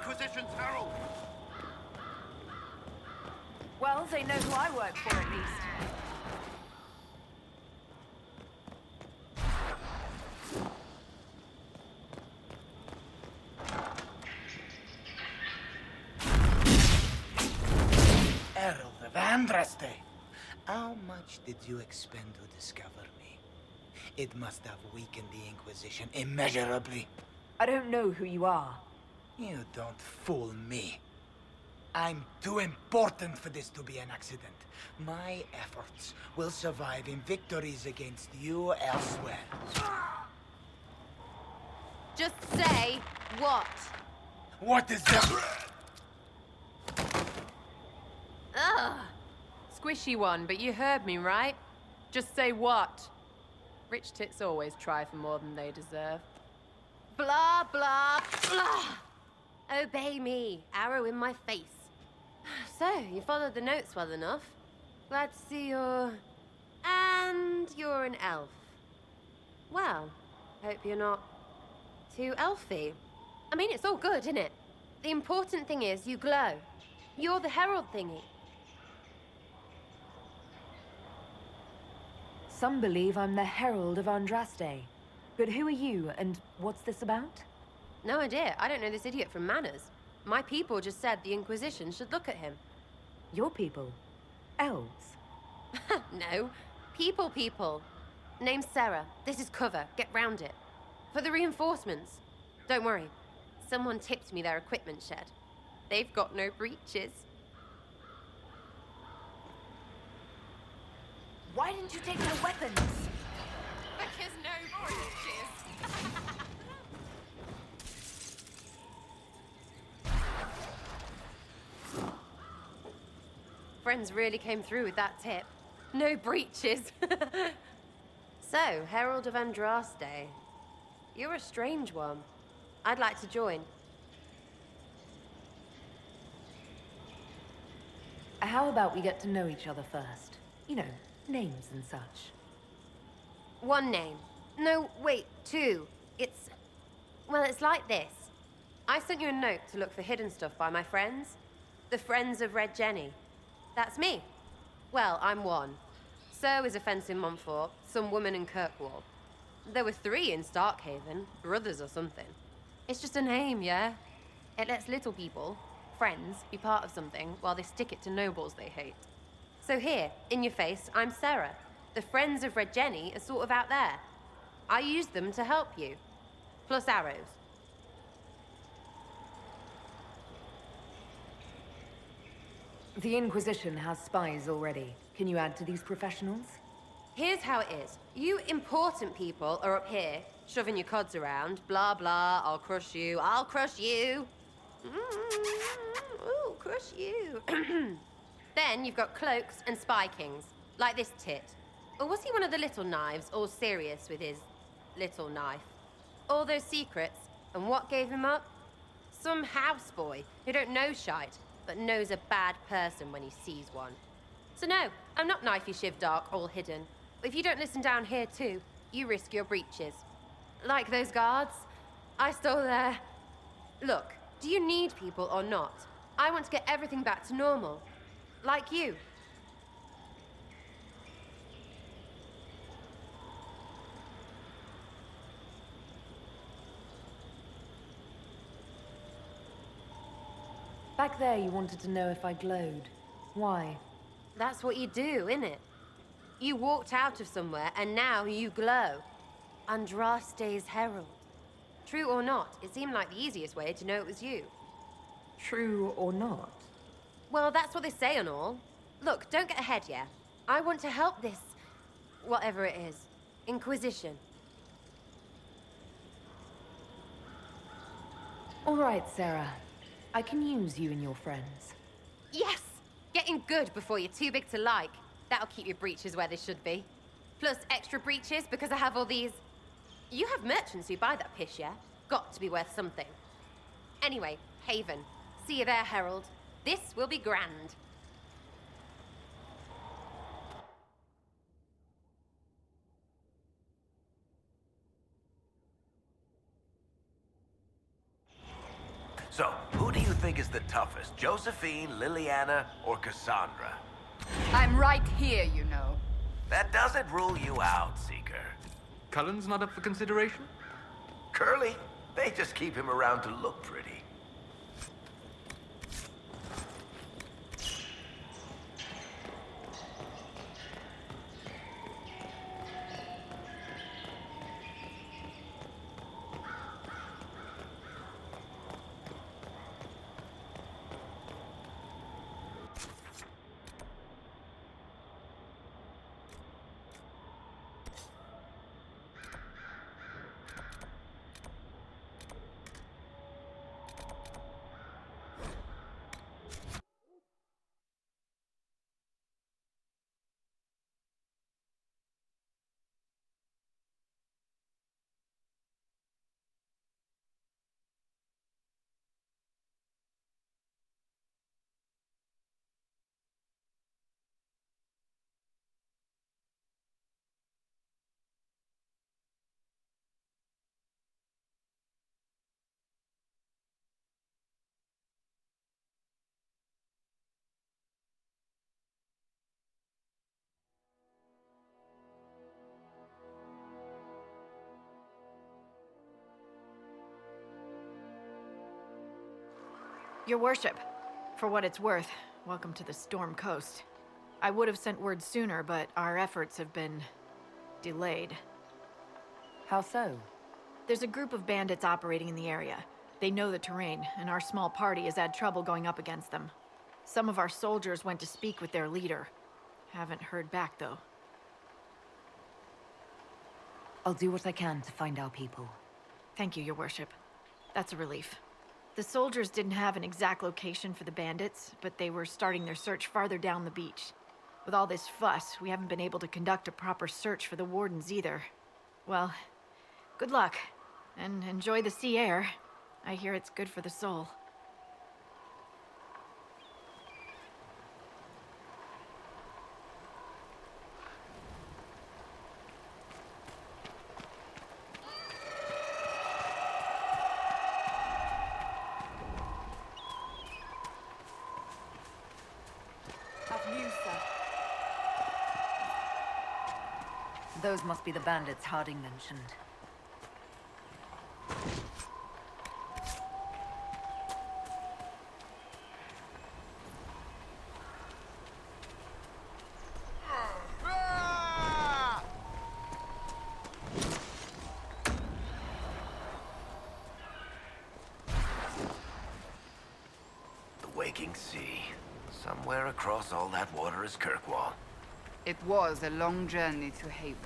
Inquisition's herald! Well, they know who I work for, at least. Herald of Andraste! How much did you expend to discover me? It must have weakened the Inquisition immeasurably. I don't know who you are. You don't fool me. I'm too important for this to be an accident. My efforts will survive in victories against you elsewhere. Just say what? What is that? Ugh. Squishy one, but you heard me, right? Just say what? Rich tits always try for more than they deserve. Blah, blah, blah. Obey me. Arrow in my face. So, you followed the notes well enough. Glad to see you're... And you're an elf. Well, hope you're not too elfy. I mean, it's all good, isn't it? The important thing is you glow. You're the herald thingy. Some believe I'm the Herald of Andraste. But who are you, and what's this about? No idea. I don't know this idiot from Manners. My people just said the Inquisition should look at him. Your people? Elves? No. People. Name's Sarah. This is cover. Get round it. For the reinforcements. Don't worry. Someone tipped me their equipment shed. They've got no breaches. Why didn't you take your weapons? Because no breaches. Friends really came through with that tip. No breaches. So, Herald of Andraste. You're a strange one. I'd like to join. How about we get to know each other first? You know, names and such. One name. No, wait, two. Well, it's like this. I sent you a note to look for hidden stuff by my friends. The Friends of Red Jenny. That's me. Well, I'm one. So is a fence in Montfort, some woman in Kirkwall. There were 3 in Starkhaven, brothers or something. It's just a name, yeah? It lets little people, friends, be part of something while they stick it to nobles they hate. So here, in your face, I'm Sarah. The Friends of Red Jenny are sort of out there. I use them to help you. Plus arrows. The Inquisition has spies already. Can you add to these professionals? Here's how it is. You important people are up here, shoving your cods around. Blah, blah, I'll crush you, I'll crush you. Ooh, crush you. Then you've got cloaks and spy kings, like this tit. Or was he one of the little knives, all serious with his little knife? All those secrets, and what gave him up? Some houseboy who don't know shite, but knows a bad person when he sees one. So no, I'm not knifey shiv dark, all hidden. If you don't listen down here too, you risk your breeches. Like those guards, I stole their... Look, do you need people or not? I want to get everything back to normal. Like you. Back there, you wanted to know if I glowed. Why? That's what you do, innit? You walked out of somewhere, and now you glow. Andraste's herald. True or not, it seemed like the easiest way to know it was you. True or not? Well, that's what they say and all. Look, don't get ahead, yeah? I want to help this... whatever it is. Inquisition. All right, Sarah. I can use you and your friends. Yes! Getting good before you're too big to like. That'll keep your breeches where they should be. Plus extra breeches because I have all these... You have merchants who buy that piss, yeah? Got to be worth something. Anyway, Haven. See you there, Herald. This will be grand. So, who do you think is the toughest? Josephine, Liliana, or Cassandra? I'm right here, you know. That doesn't rule you out, Seeker. Cullen's not up for consideration? Curly, they just keep him around to look pretty. Your worship, for what it's worth, welcome to the Storm Coast. I would have sent word sooner, but our efforts have been delayed. How so? There's a group of bandits operating in the area. They know the terrain, and our small party has had trouble going up against them. Some of our soldiers went to speak with their leader. Haven't heard back, though. I'll do what I can to find our people. Thank you, your worship. That's a relief. The soldiers didn't have an exact location for the bandits, but they were starting their search farther down the beach. With all this fuss, we haven't been able to conduct a proper search for the wardens either. Well, good luck, and enjoy the sea air. I hear it's good for the soul. Those must be the bandits Harding mentioned. The waking sea. Somewhere across all that water is Kirkwall. It was a long journey to Haven.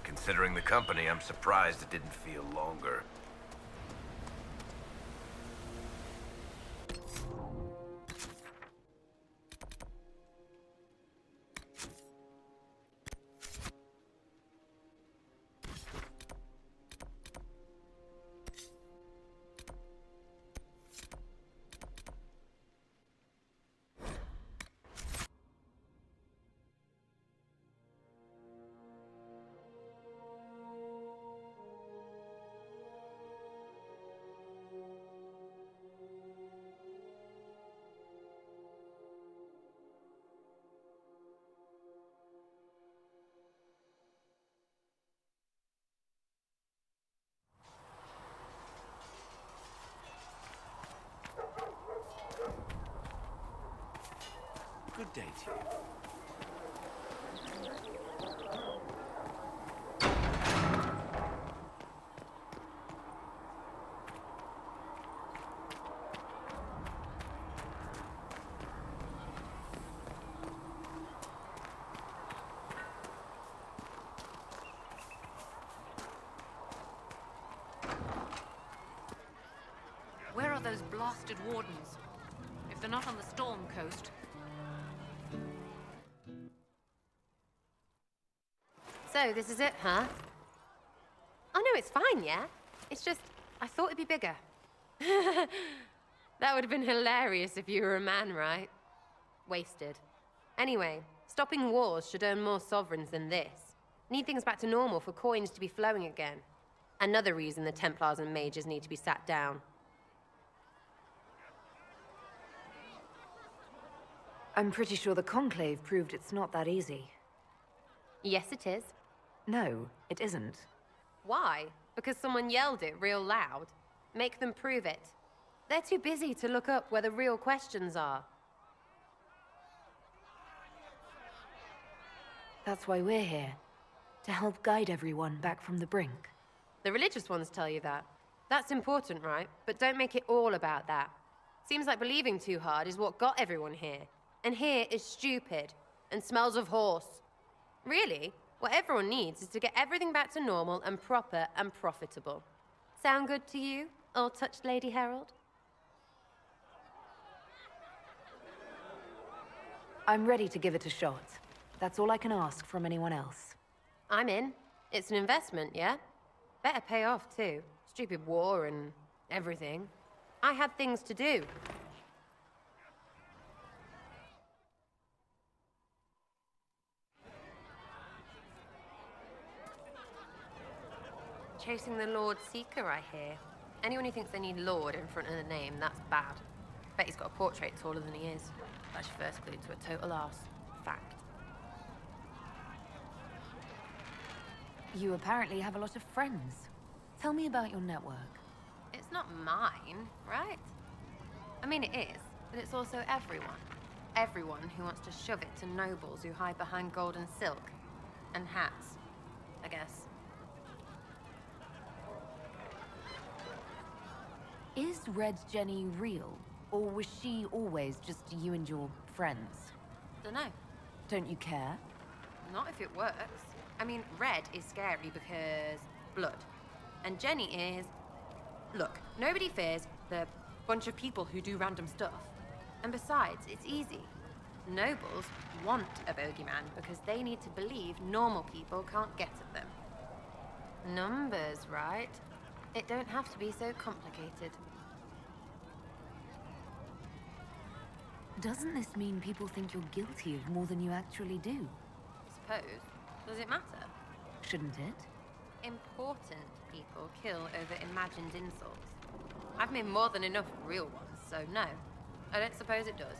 Considering the company, I'm surprised it didn't feel longer. Good day to you. Where are those blasted wardens? If they're not on the Storm Coast. So, this is it, huh? Oh no, it's fine, yeah? It's just, I thought it'd be bigger. That would have been hilarious if you were a man, right? Wasted. Anyway, stopping wars should earn more sovereigns than this. Need things back to normal for coins to be flowing again. Another reason the Templars and mages need to be sat down. I'm pretty sure the Conclave proved it's not that easy. Yes, it is. No, it isn't. Why? Because someone yelled it real loud? Make them prove it. They're too busy to look up where the real questions are. That's why we're here. To help guide everyone back from the brink. The religious ones tell you that. That's important, right? But don't make it all about that. Seems like believing too hard is what got everyone here. And here is stupid and smells of horse. Really, what everyone needs is to get everything back to normal and proper and profitable. Sound good to you, all-touched Lady Herald? I'm ready to give it a shot. That's all I can ask from anyone else. I'm in. It's an investment, yeah? Better pay off, too. Stupid war and everything. I had things to do. Chasing the Lord Seeker, I hear. Anyone who thinks they need Lord in front of the name, that's bad. Bet he's got a portrait taller than he is. That's your first clue to a total arse. Fact. You apparently have a lot of friends. Tell me about your network. It's not mine, right? I mean, it is, but it's also everyone. Everyone who wants to shove it to nobles who hide behind gold and silk. And hats, I guess. Is Red Jenny real? Or was she always just you and your friends? Dunno. Don't you care? Not if it works. I mean, Red is scary because blood. And Jenny is... Look, nobody fears the bunch of people who do random stuff. And besides, it's easy. Nobles want a bogeyman because they need to believe normal people can't get at them. Numbers, right? It don't have to be so complicated. Doesn't this mean people think you're guilty of more than you actually do? Suppose. Does it matter? Shouldn't it? Important people kill over imagined insults. I've made more than enough real ones, so no. I don't suppose it does.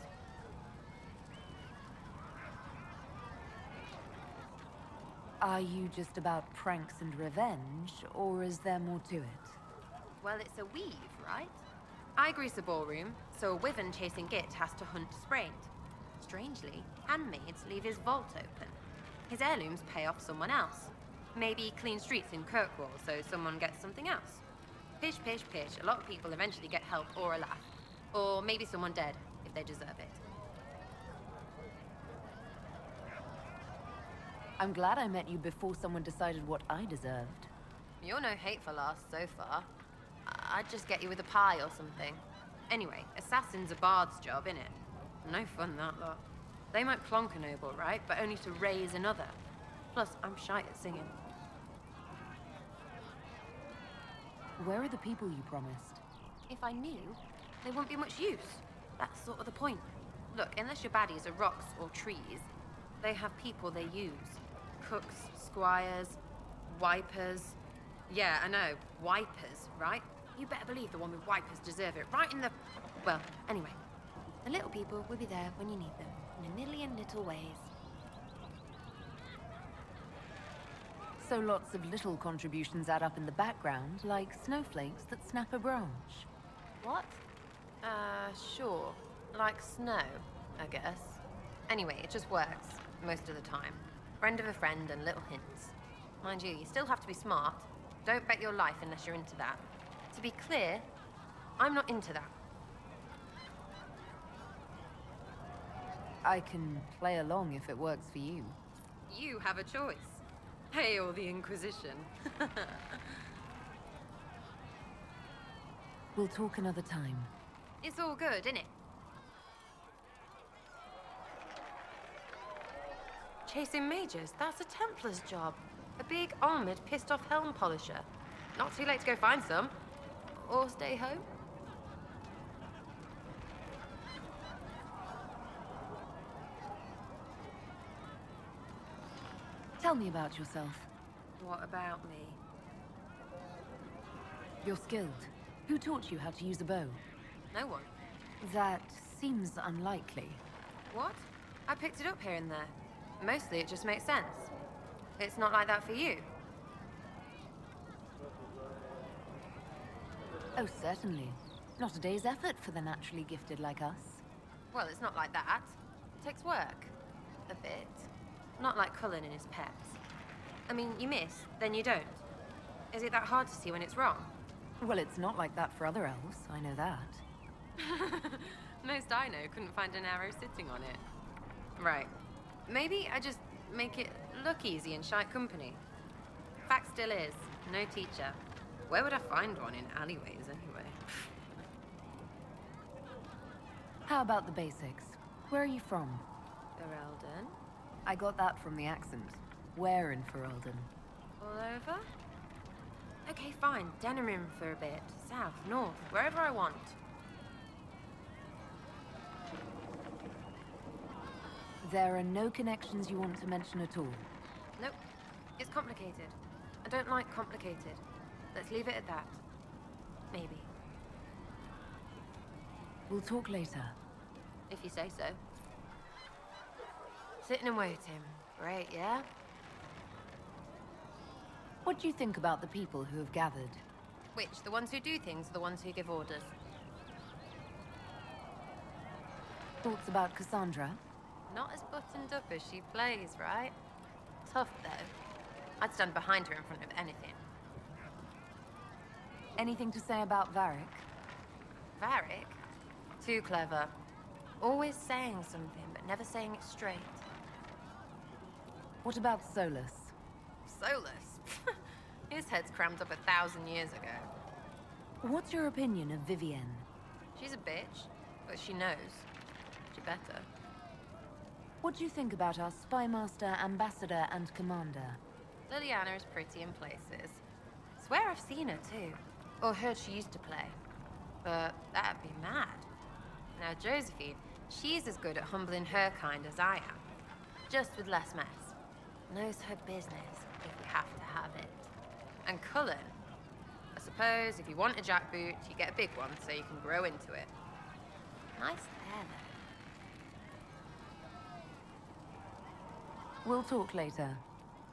Are you just about pranks and revenge, or is there more to it? Well, it's a weave, right? I grease a ballroom, so a wyvern chasing Git has to hunt sprained. Strangely, handmaids leave his vault open. His heirlooms pay off someone else. Maybe clean streets in Kirkwall, so someone gets something else. Pish, pish, pish. A lot of people eventually get help or a laugh. Or maybe someone dead, if they deserve it. I'm glad I met you before someone decided what I deserved. You're no hateful ass so far. I'd just get you with a pie or something. Anyway, assassin's a bard's job, innit? No fun, that lot. They might clonk a noble, right? But only to raise another. Plus, I'm shy at singing. Where are the people you promised? If I knew, they wouldn't be much use. That's sort of the point. Look, unless your baddies are rocks or trees, they have people they use. Cooks, squires, wipers. Yeah, I know, wipers, right? You better believe the one with wipers deserve it, right in the... Well, anyway. The little people will be there when you need them, in a million little ways. So lots of little contributions add up in the background, like snowflakes that snap a branch. What? Sure. Like snow, I guess. Anyway, it just works, most of the time. Friend of a friend and little hints. Mind you, you still have to be smart. Don't bet your life unless you're into that. To be clear, I'm not into that. I can play along if it works for you. You have a choice. Hail the Inquisition. We'll talk another time. It's all good, innit? Chasing mages, that's a Templar's job. A big, armored, pissed-off helm polisher. Not too late to go find some. Or stay home. Tell me about yourself. What about me? You're skilled. Who taught you how to use a bow? No one. That seems unlikely. What? I picked it up here and there. Mostly it just makes sense. It's not like that for you. Oh, certainly. Not a day's effort for the naturally gifted like us. Well, it's not like that. It takes work. A bit. Not like Cullen and his peps. I mean, you miss, then you don't. Is it that hard to see when it's wrong? Well, it's not like that for other elves, I know that. Most I know couldn't find an arrow sitting on it. Right. Maybe I just make it look easy in shite company. Fact still is, no teacher. Where would I find one in alleyways anyway? How about the basics? Where are you from? Ferelden? I got that from the accent. Where in Ferelden? All over? Okay, fine. Denerim for a bit. South, north, wherever I want. There are no connections you want to mention at all. Nope. It's complicated. I don't like complicated. Let's leave it at that. Maybe. We'll talk later. If you say so. Sitting and waiting. Great, yeah? What do you think about the people who have gathered? Which? The ones who do things or the ones who give orders? Thoughts about Cassandra? Not as buttoned up as she plays, right? Tough, though. I'd stand behind her in front of anything. Anything to say about Varric? Varric? Too clever. Always saying something, but never saying it straight. What about Solus? Solus? His head's crammed up 1,000 years ago. What's your opinion of Vivienne? She's a bitch, but she knows. She better. What do you think about our spymaster, ambassador, and commander? Liliana is pretty in places. Swear I've seen her too. Or heard she used to play. But that'd be mad. Now Josephine, she's as good at humbling her kind as I am. Just with less mess. Knows her business, if we have to have it. And Cullen, I suppose if you want a jackboot, you get a big one so you can grow into it. Nice hair though. We'll talk later.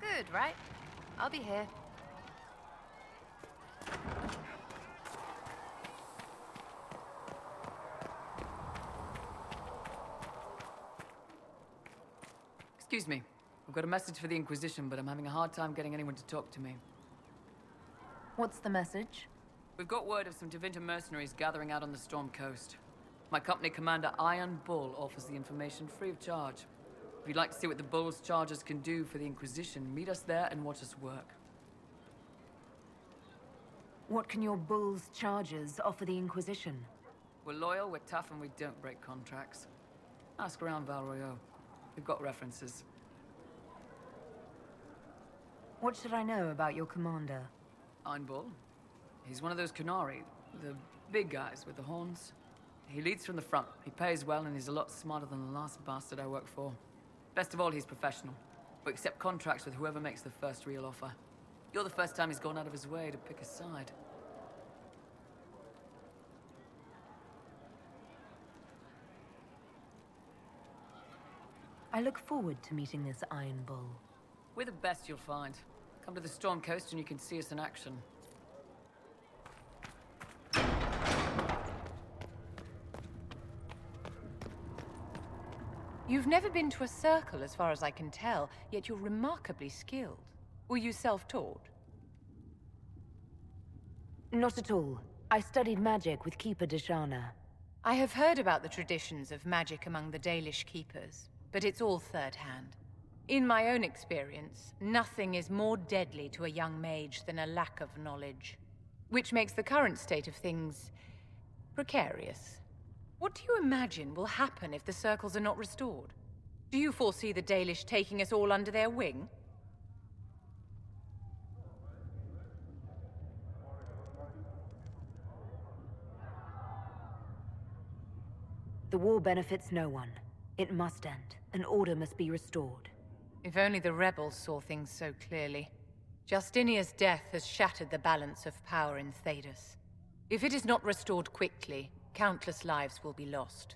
Good, right? I'll be here. Excuse me. I've got a message for the Inquisition, but I'm having a hard time getting anyone to talk to me. What's the message? We've got word of some Tevinter mercenaries gathering out on the Storm Coast. My company commander, Iron Bull, offers the information free of charge. If you'd like to see what the Bull's charges can do for the Inquisition, meet us there and watch us work. What can your bull's charges offer the Inquisition? We're loyal, we're tough, and we don't break contracts. Ask around Val Royeaux. We've got references. What should I know about your commander? Iron Bull. He's one of those Kunari, the big guys with the horns. He leads from the front. He pays well, and he's a lot smarter than the last bastard I worked for. Best of all, he's professional. We accept contracts with whoever makes the first real offer. You're the first time he's gone out of his way to pick a side. I look forward to meeting this Iron Bull. We're the best you'll find. Come to the Storm Coast and you can see us in action. You've never been to a circle, as far as I can tell, yet you're remarkably skilled. Were you self-taught? Not at all. I studied magic with Keeper Deshana. I have heard about the traditions of magic among the Dalish keepers, but it's all third-hand. In my own experience, nothing is more deadly to a young mage than a lack of knowledge, which makes the current state of things precarious. What do you imagine will happen if the circles are not restored? Do you foresee the Dalish taking us all under their wing? The war benefits no one. It must end, and order must be restored. If only the rebels saw things so clearly. Justinia's death has shattered the balance of power in Thedas. If it is not restored quickly, countless lives will be lost.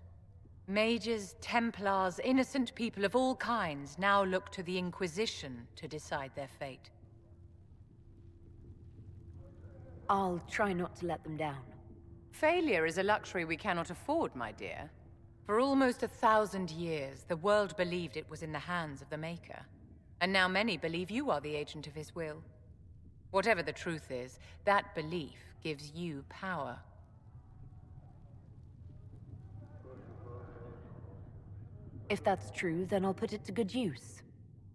Mages, Templars, innocent people of all kinds now look to the Inquisition to decide their fate. I'll try not to let them down. Failure is a luxury we cannot afford, my dear. For almost 1,000 years, the world believed it was in the hands of the Maker. And now many believe you are the agent of his will. Whatever the truth is, that belief gives you power. If that's true, then I'll put it to good use.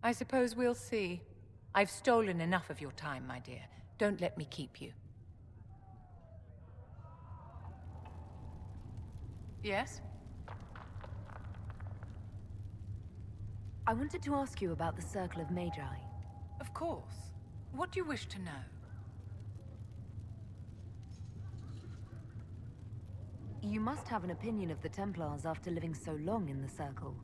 I suppose we'll see. I've stolen enough of your time, my dear. Don't let me keep you. Yes? I wanted to ask you about the Circle of Magi. Of course. What do you wish to know? You must have an opinion of the Templars after living so long in the Circle.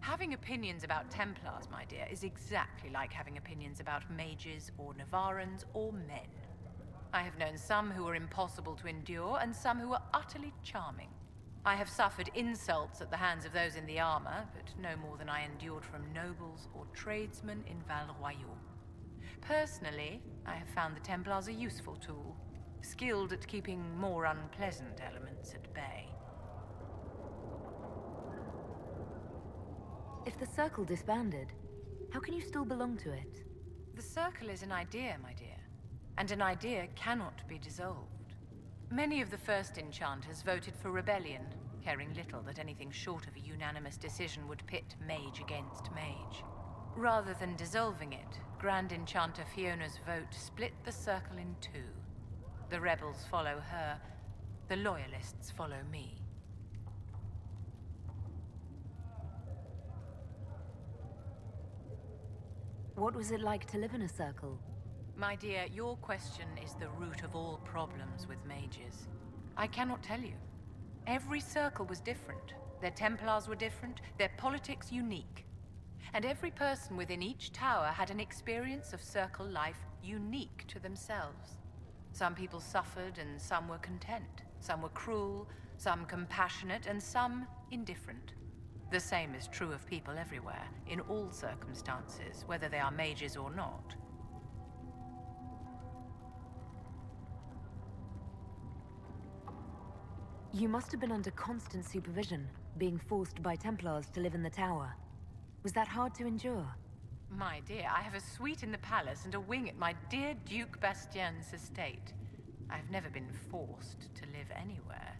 Having opinions about Templars, my dear, is exactly like having opinions about mages or Navarrans or men. I have known some who were impossible to endure and some who were utterly charming. I have suffered insults at the hands of those in the armor, but no more than I endured from nobles or tradesmen in Val Royal. Personally, I have found the Templars a useful tool, skilled at keeping more unpleasant elements at bay. If the Circle disbanded, how can you still belong to it? The Circle is an idea, my dear, and an idea cannot be dissolved. Many of the first enchanters voted for rebellion, caring little that anything short of a unanimous decision would pit mage against mage. Rather than dissolving it, Grand Enchanter Fiona's vote split the Circle in two. The rebels follow her, the loyalists follow me. What was it like to live in a Circle? My dear, your question is the root of all problems with mages. I cannot tell you. Every Circle was different. Their Templars were different, their politics unique. And every person within each tower had an experience of Circle life unique to themselves. Some people suffered and some were content. Some were cruel, some compassionate, and some indifferent. The same is true of people everywhere, in all circumstances, whether they are mages or not. You must have been under constant supervision, being forced by Templars to live in the tower. Was that hard to endure? My dear, I have a suite in the palace and a wing at my dear Duke Bastien's estate. I've never been forced to live anywhere.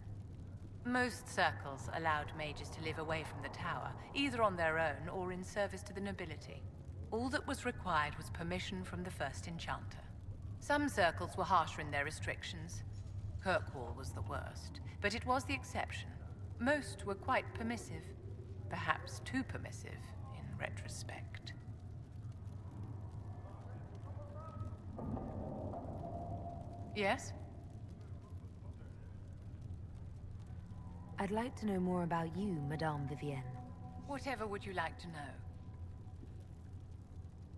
Most circles allowed mages to live away from the tower, either on their own or in service to the nobility. All that was required was permission from the first enchanter. Some circles were harsher in their restrictions. Kirkwall was the worst, but it was the exception. Most were quite permissive, perhaps too permissive in retrospect. Yes? I'd like to know more about you, Madame Vivienne. Whatever would you like to know?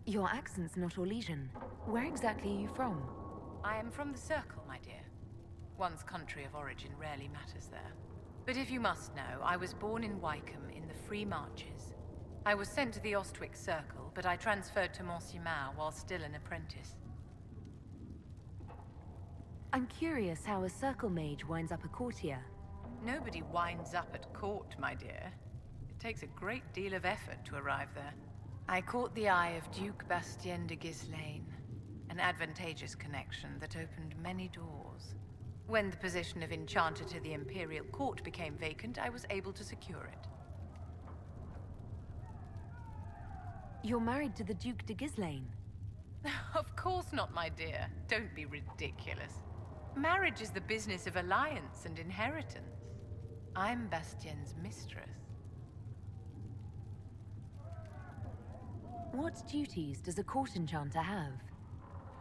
Your accent's not Orlesian. Where exactly are you from? I am from the Circle, my dear. One's country of origin rarely matters there. But if you must know, I was born in Wycombe in the Free Marches. I was sent to the Ostwick Circle, but I transferred to Monsignor while still an apprentice. I'm curious how a Circle mage winds up a courtier. Nobody winds up at court, my dear. It takes a great deal of effort to arrive there. I caught the eye of Duke Bastien de Ghislaine, an advantageous connection that opened many doors. When the position of Enchanter to the Imperial Court became vacant, I was able to secure it. You're married to the Duke de Ghislaine? Of course not, my dear. Don't be ridiculous. Marriage is the business of alliance and inheritance. I'm Bastien's mistress. What duties does a court enchanter have?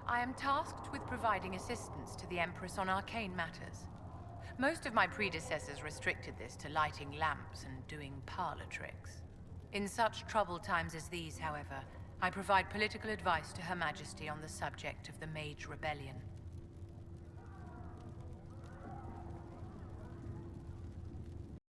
I am tasked with providing assistance to the Empress on arcane matters. Most of my predecessors restricted this to lighting lamps and doing parlor tricks. In such troubled times as these, however, I provide political advice to Her Majesty on the subject of the Mage Rebellion.